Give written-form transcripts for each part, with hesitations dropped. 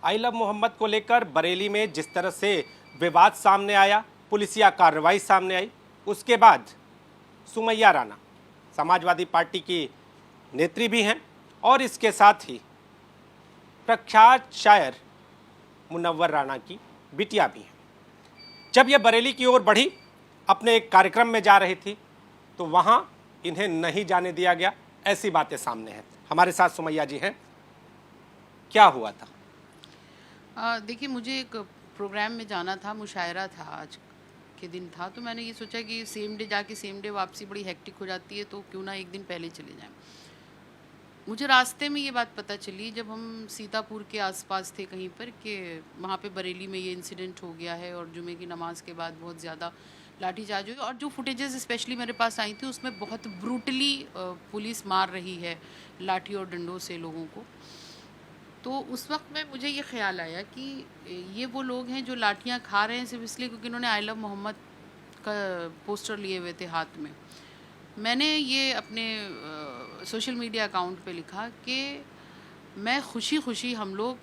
I love Mohammad को लेकर बरेली में जिस तरह से विवाद सामने आया, पुलिसिया कार्रवाई सामने आई, उसके बाद सुमैया राणा समाजवादी पार्टी की नेत्री भी हैं और इसके साथ ही प्रख्यात शायर मुनव्वर राणा की बिटिया भी हैं। जब यह बरेली की ओर बढ़ी, अपने एक कार्यक्रम में जा रही थी, तो वहां इन्हें नहीं जाने दिया गया। ऐसी बातें सामने हैं। हमारे साथ सुमैया जी हैं। क्या हुआ था? देखिए, मुझे एक प्रोग्राम में जाना था, मुशायरा था, आज के दिन था, तो मैंने ये सोचा कि सेम डे जाके सेम डे वापसी बड़ी हेक्टिक हो जाती है, तो क्यों ना एक दिन पहले चले जाएं। मुझे रास्ते में ये बात पता चली जब हम सीतापुर के आसपास थे कहीं पर, कि वहाँ पे बरेली में ये इंसिडेंट हो गया है और जुमे की नमाज के बाद बहुत ज़्यादा लाठीचार्ज हुई, और जो फुटेजेस स्पेशली मेरे पास आई थी उसमें बहुत ब्रूटली पुलिस मार रही है लाठी और डंडों से लोगों को। तो उस वक्त में मुझे ये ख्याल आया कि ये वो लोग हैं जो लाठियाँ खा रहे हैं सिर्फ इसलिए क्योंकि इन्होंने आई लव मोहम्मद का पोस्टर लिए हुए थे हाथ में। मैंने ये अपने सोशल मीडिया अकाउंट पे लिखा कि मैं खुशी खुशी, हम लोग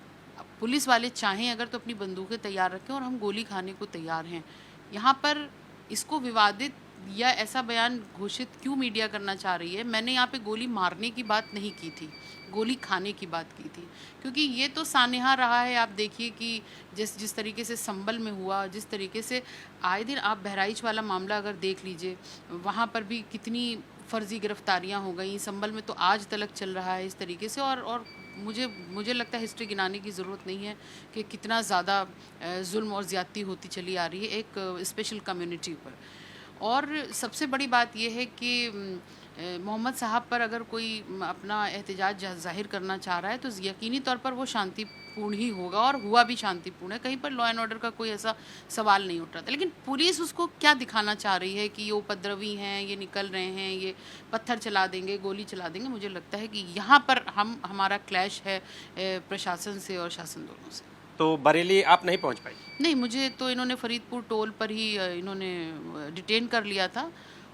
पुलिस वाले चाहें अगर तो अपनी बंदूकें तैयार रखें और हम गोली खाने को तैयार हैं। यहाँ पर इसको विवादित या ऐसा बयान घोषित क्यों मीडिया करना चाह रही है? मैंने यहाँ पे गोली मारने की बात नहीं की थी, गोली खाने की बात की थी, क्योंकि ये तो सानेहा रहा है। आप देखिए कि जिस तरीके से संभल में हुआ, जिस तरीके से आए दिन आप बहराइच वाला मामला अगर देख लीजिए, वहाँ पर भी कितनी फर्जी गिरफ्तारियाँ हो गई। संभल में तो आज तलक चल रहा है इस तरीके से, और मुझे लगता है हिस्ट्री गिनाने की ज़रूरत नहीं है कि कितना ज़्यादा जुल्म और ज़्यादती होती चली आ रही है एक स्पेशल कम्युनिटी पर। और सबसे बड़ी बात यह है कि मोहम्मद साहब पर अगर कोई अपना एहतजाज ज़ाहिर करना चाह रहा है तो यकीनी तौर पर वो शांतिपूर्ण ही होगा, और हुआ भी शांतिपूर्ण है। कहीं पर लॉ एंड ऑर्डर का कोई ऐसा सवाल नहीं उठ रहा था। लेकिन पुलिस उसको क्या दिखाना चाह रही है कि ये उपद्रवी हैं, ये निकल रहे हैं, ये पत्थर चला देंगे, गोली चला देंगे। मुझे लगता है कि यहाँ पर हमारा क्लैश है प्रशासन से और शासन दोनों से। तो बरेली आप नहीं पहुंच पाई? नहीं, मुझे तो इन्होंने फरीदपुर टोल पर ही इन्होंने डिटेन कर लिया था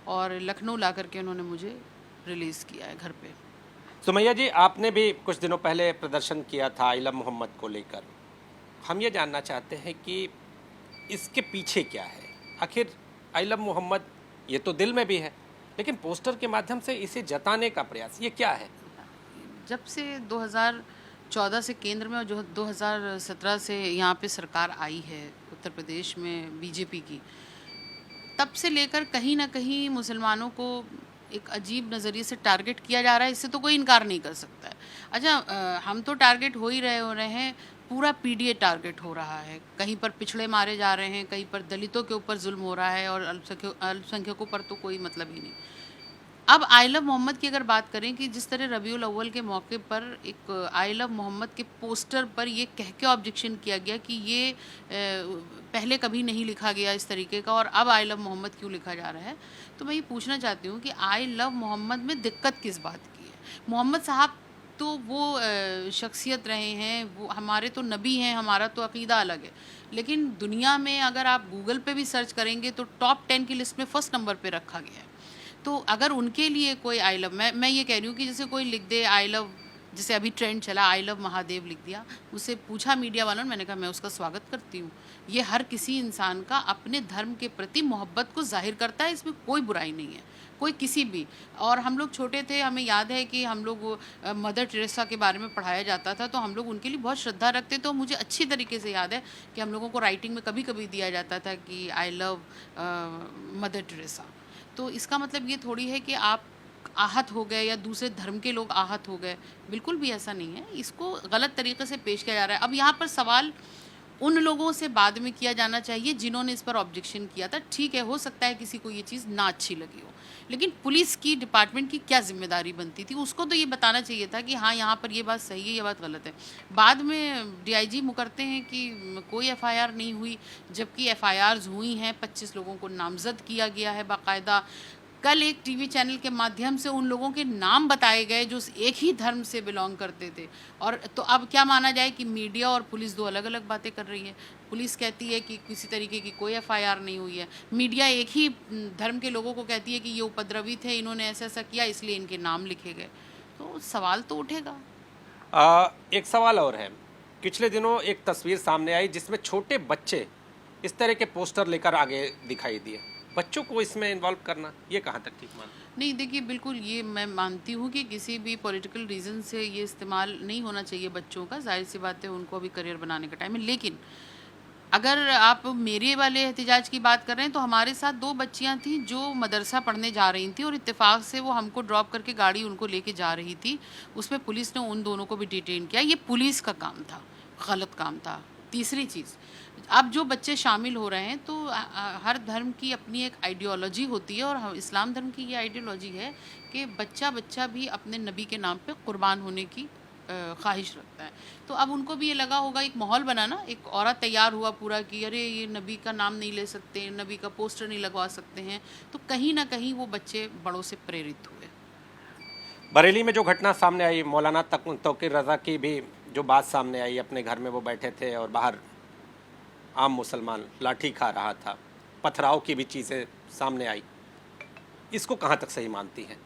और लखनऊ ला करके उन्होंने मुझे रिलीज़ किया है घर पे। सुमैया जी, आपने भी कुछ दिनों पहले प्रदर्शन किया था आई लव मोहम्मद को लेकर। हम ये जानना चाहते हैं कि इसके पीछे क्या है? आखिर आई लव मोहम्मद ये तो दिल में भी है, लेकिन पोस्टर के माध्यम से इसे जताने का प्रयास, ये क्या है? जब से 2014 से केंद्र में और जो 2017 से यहाँ पे सरकार आई है उत्तर प्रदेश में बीजेपी की, तब से लेकर कहीं ना कहीं मुसलमानों को एक अजीब नज़रिए से टारगेट किया जा रहा है। इससे तो कोई इनकार नहीं कर सकता है। अच्छा, हम तो टारगेट हो रहे हैं, पूरा पीडीए टारगेट हो रहा है। कहीं पर पिछड़े मारे जा रहे हैं, कहीं पर दलितों के ऊपर जुल्म हो रहा है, और अल्पसंख्यकों पर तो कोई मतलब ही नहीं। अब आई लव मोहम्मद की अगर बात करें कि जिस तरह रबीउल अव्वल के मौके पर एक आई लव मोहम्मद के पोस्टर पर ये कह के ऑब्जेक्शन किया गया कि ये पहले कभी नहीं लिखा गया इस तरीके का, और अब आई लव मोहम्मद क्यों लिखा जा रहा है, तो मैं ये पूछना चाहती हूँ कि आई लव मोहम्मद में दिक्कत किस बात की है? मोहम्मद साहब तो वो शख्सियत रहे हैं, वो हमारे तो नबी हैं, हमारा तो अकीदा अलग है। लेकिन दुनिया में अगर आप गूगल पे भी सर्च करेंगे तो टॉप 10 की लिस्ट में फर्स्ट नंबर पे रखा गया है। तो अगर उनके लिए कोई आई लव, मैं ये कह रही हूँ कि जैसे कोई लिख दे आई लव, जैसे अभी ट्रेंड चला आई लव महादेव लिख दिया, मुझसे पूछा मीडिया वालों ने, मैंने कहा मैं उसका स्वागत करती हूँ। ये हर किसी इंसान का अपने धर्म के प्रति मोहब्बत को जाहिर करता है, इसमें कोई बुराई नहीं है, कोई किसी भी। और हम लोग छोटे थे, हमें याद है कि हम लोग मदर टेरेसा के बारे में पढ़ाया जाता था, तो हम लोग उनके लिए बहुत श्रद्धा रखते। तो मुझे अच्छी तरीके से याद है कि हम लोगों को राइटिंग में कभी कभी दिया जाता था कि आई लव मदर टेरेसा। तो इसका मतलब ये थोड़ी है कि आप आहत हो गए या दूसरे धर्म के लोग आहत हो गए, बिल्कुल भी ऐसा नहीं है। इसको गलत तरीके से पेश किया जा रहा है। अब यहाँ पर सवाल उन लोगों से बाद में किया जाना चाहिए जिन्होंने इस पर ऑब्जेक्शन किया था। ठीक है, हो सकता है किसी को ये चीज़ ना अच्छी लगी हो, लेकिन पुलिस की, डिपार्टमेंट की क्या जिम्मेदारी बनती थी? उसको तो ये बताना चाहिए था कि हाँ, यहाँ पर ये बात सही है, ये बात गलत है। बाद में डीआईजी मुकरते हैं कि कोई एफआईआर नहीं हुई, जबकि एफआईआर्स हुई हैं, 25 लोगों को नामजद किया गया है बाकायदा। कल एक टीवी चैनल के माध्यम से उन लोगों के नाम बताए गए जो एक ही धर्म से बिलोंग करते थे। और तो अब क्या माना जाए कि मीडिया और पुलिस दो अलग अलग बातें कर रही है? पुलिस कहती है कि किसी तरीके की कोई एफआईआर नहीं हुई है, मीडिया एक ही धर्म के लोगों को कहती है कि ये उपद्रवी थे, इन्होंने ऐसा ऐसा किया, इसलिए इनके नाम लिखे गए। तो सवाल तो उठेगा। एक सवाल और है पिछले दिनों एक तस्वीर सामने आई जिसमें छोटे बच्चे इस तरह के पोस्टर लेकर आगे दिखाई दिए। बच्चों को इसमें इन्वॉल्व करना ये कहाँ तक ठीक मानते हैं? नहीं, देखिए बिल्कुल ये मैं मानती हूँ कि किसी भी पॉलिटिकल रीज़न से ये इस्तेमाल नहीं होना चाहिए बच्चों का। ज़ाहिर-सी बात है उनको अभी करियर बनाने का टाइम है। लेकिन अगर आप मेरे वाले एहतिजाज की बात कर रहे हैं तो हमारे साथ 2 बच्चियाँ थीं जो मदरसा पढ़ने जा रही थीं और इत्तेफ़ाक से वो हमको ड्रॉप करके गाड़ी उनको लेके जा रही थी। उसमें पुलिस ने उन दोनों को भी डिटेन किया। ये पुलिस का काम था, गलत काम था। तीसरी चीज़, अब जो बच्चे शामिल हो रहे हैं तो हर धर्म की अपनी एक आइडियोलॉजी होती है और इस्लाम धर्म की ये आइडियोलॉजी है कि बच्चा भी अपने नबी के नाम पे कुर्बान होने की ख्वाहिश रखता है। तो अब उनको भी ये लगा होगा, एक माहौल बना ना, एक औरत तैयार हुआ पूरा कि अरे ये नबी का नाम नहीं ले सकते, नबी का पोस्टर नहीं लगवा सकते हैं, तो कहीं ना कहीं वो बच्चे बड़ों से प्रेरित हुए। बरेली में जो घटना सामने आई, मौलाना तौकीर रज़ा की भी जो बात सामने आई, अपने घर में वो बैठे थे और बाहर आम मुसलमान लाठी खा रहा था, पथराव की भी चीज़ें सामने आई, इसको कहाँ तक सही मानती हैं?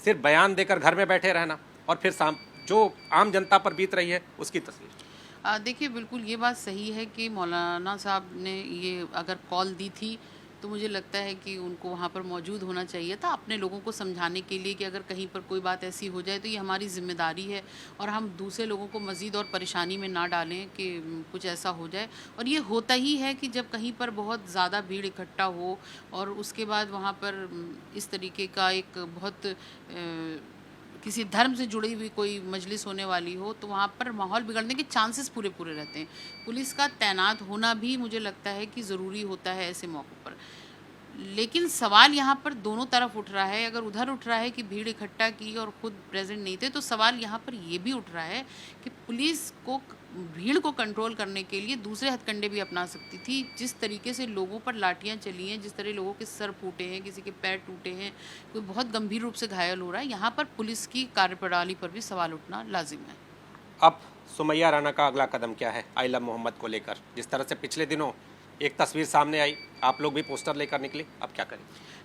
सिर्फ बयान देकर घर में बैठे रहना और फिर जो आम जनता पर बीत रही है उसकी तस्वीर। देखिए बिल्कुल ये बात सही है कि मौलाना साहब ने ये अगर कॉल दी थी तो मुझे लगता है कि उनको वहाँ पर मौजूद होना चाहिए था अपने लोगों को समझाने के लिए कि अगर कहीं पर कोई बात ऐसी हो जाए तो ये हमारी ज़िम्मेदारी है और हम दूसरे लोगों को मज़ीद और परेशानी में ना डालें कि कुछ ऐसा हो जाए। और ये होता ही है कि जब कहीं पर बहुत ज़्यादा भीड़ इकट्ठा हो और उसके बाद वहाँ पर इस तरीके का एक बहुत किसी धर्म से जुड़ी हुई कोई मजलिस होने वाली हो तो वहाँ पर माहौल बिगड़ने के चांसेस पूरे रहते हैं। पुलिस का तैनात होना भी मुझे लगता है कि ज़रूरी होता है ऐसे मौक़ों पर। लेकिन सवाल यहाँ पर दोनों तरफ उठ रहा है। अगर उधर उठ रहा है कि भीड़ इकट्ठा की और ख़ुद प्रेजेंट नहीं थे, तो सवाल यहाँ पर ये भी उठ रहा है कि पुलिस को भीड़ को कंट्रोल करने के लिए दूसरे हथकंडे भी अपना सकती थी। जिस तरीके से लोगों पर लाठियाँ चली हैं, जिस तरह लोगों के सर फूटे हैं, किसी के पैर टूटे हैं, कोई बहुत गंभीर रूप से घायल हो रहा है, यहाँ पर पुलिस की कार्यप्रणाली पर भी सवाल उठना लाजिम है। अब सुमैया राणा का अगला कदम क्या है आई लव मोहम्मद को लेकर? जिस तरह से पिछले दिनों एक तस्वीर सामने आई, आप लोग भी पोस्टर लेकर निकले, अब क्या करें?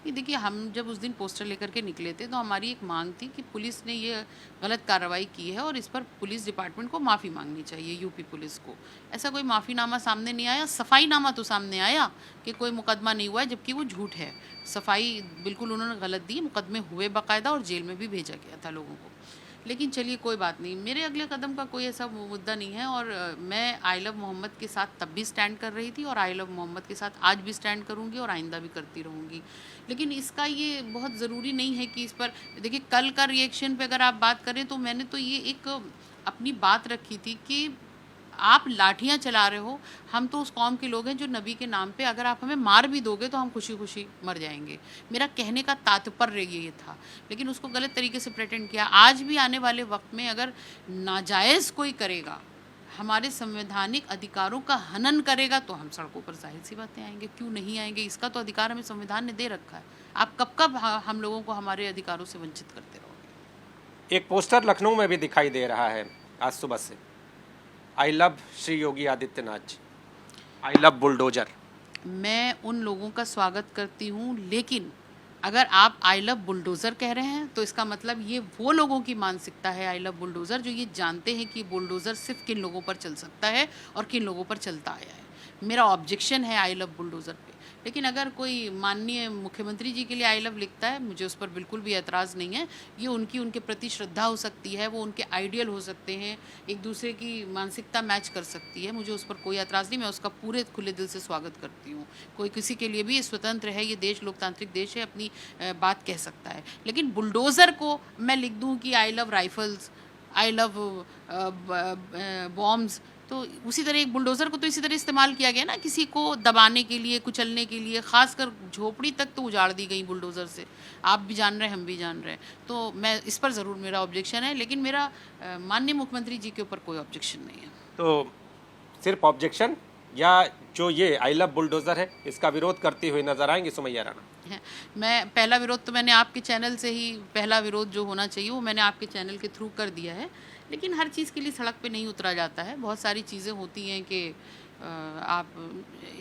ये देखिए, हम जब उस दिन पोस्टर लेकर के निकले थे तो हमारी एक मांग थी कि पुलिस ने ये गलत कार्रवाई की है और इस पर पुलिस डिपार्टमेंट को माफ़ी मांगनी चाहिए, यूपी पुलिस को। ऐसा कोई माफ़ीनामा सामने नहीं आया। सफाईनामा तो सामने आया कि कोई मुकदमा नहीं हुआ है, जबकि वो झूठ है। सफाई बिल्कुल उन्होंने गलत दी, मुकदमे हुए बाकायदा और जेल में भी भेजा गया था लोगों को। लेकिन चलिए कोई बात नहीं, मेरे अगले कदम का कोई ऐसा मुद्दा नहीं है और मैं आई लव मोहम्मद के साथ तब भी स्टैंड कर रही थी और आई लव मोहम्मद के साथ आज भी स्टैंड करूंगी और आइंदा भी करती रहूंगी। लेकिन इसका ये बहुत ज़रूरी नहीं है कि इस पर, देखिए कल का रिएक्शन पे अगर आप बात करें तो मैंने तो ये एक अपनी बात रखी थी कि आप लाठियां चला रहे हो, हम तो उस कौम के लोग हैं जो नबी के नाम पे अगर आप हमें मार भी दोगे तो हम खुशी खुशी मर जाएंगे। मेरा कहने का तात्पर्य ये था, लेकिन उसको गलत तरीके से प्रेटेंड किया। आज भी आने वाले वक्त में अगर नाजायज़ कोई करेगा, हमारे संवैधानिक अधिकारों का हनन करेगा, तो हम सड़कों पर जाहिर सी बातें आएंगे। क्यों नहीं आएंगे? इसका तो अधिकार हमें संविधान ने दे रखा है। आप कब कब हम लोगों को हमारे अधिकारों से वंचित करते रहोगे? एक पोस्टर लखनऊ में भी दिखाई दे रहा है आज सुबह से, I love Shri Yogi Adityanath, I love bulldozer. मैं उन लोगों का स्वागत करती हूँ, लेकिन अगर आप आई लव बुलडोज़र कह रहे हैं तो इसका मतलब ये वो लोगों की मानसिकता है आई लव बुलडोज़र जो ये जानते हैं कि बुलडोज़र सिर्फ किन लोगों पर चल सकता है और किन लोगों पर चलता आया है। मेरा ऑब्जेक्शन है आई लव बुलडोज़र पे। लेकिन अगर कोई माननीय मुख्यमंत्री जी के लिए आई लव लिखता है, मुझे उस पर बिल्कुल भी एतराज़ नहीं है। ये उनके प्रति श्रद्धा हो सकती है, वो उनके आइडियल हो सकते हैं, एक दूसरे की मानसिकता मैच कर सकती है। मुझे उस पर कोई एतराज़ नहीं, मैं उसका पूरे खुले दिल से स्वागत करती हूँ। कोई किसी के लिए भी ये स्वतंत्र है, ये देश लोकतांत्रिक देश है, अपनी बात कह सकता है। लेकिन बुलडोज़र को मैं लिख दूँ कि I love rifles, I love bombs, तो उसी तरह एक बुलडोज़र को तो इसी तरह इस्तेमाल किया गया ना, किसी को दबाने के लिए, कुचलने के लिए। ख़ासकर झोपड़ी तक तो उजाड़ दी गई बुलडोज़र से। आप भी जान रहे हैं, हम भी जान रहे हैं। तो मैं इस पर ज़रूर मेरा ऑब्जेक्शन है, लेकिन मेरा माननीय मुख्यमंत्री जी के ऊपर कोई ऑब्जेक्शन नहीं है। तो सिर्फ ऑब्जेक्शन या जो ये आई लव बुलडोज़र है इसका विरोध करती हुई नजर आएंगी सुमैया राणा? मैं पहला विरोध तो मैंने आपके चैनल से ही, पहला विरोध जो होना चाहिए वो मैंने आपके चैनल के थ्रू कर दिया है। लेकिन हर चीज़ के लिए सड़क पे नहीं उतरा जाता है। बहुत सारी चीज़ें होती हैं कि आप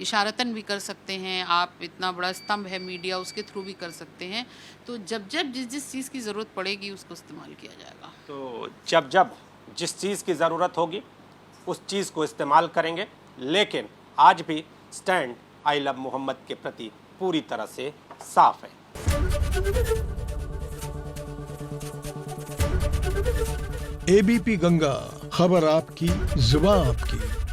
इशारतन भी कर सकते हैं, आप इतना बड़ा स्तंभ है मीडिया, उसके थ्रू भी कर सकते हैं। तो जब जब जिस चीज़ की ज़रूरत पड़ेगी उसको इस्तेमाल किया जाएगा। तो जब जब जिस चीज़ की ज़रूरत होगी उस चीज़ को इस्तेमाल करेंगे, लेकिन आज भी स्टैंड आई लव मोहम्मद के प्रति पूरी तरह से साफ है। एबीपी गंगा, खबर आपकी, जुबान आपकी।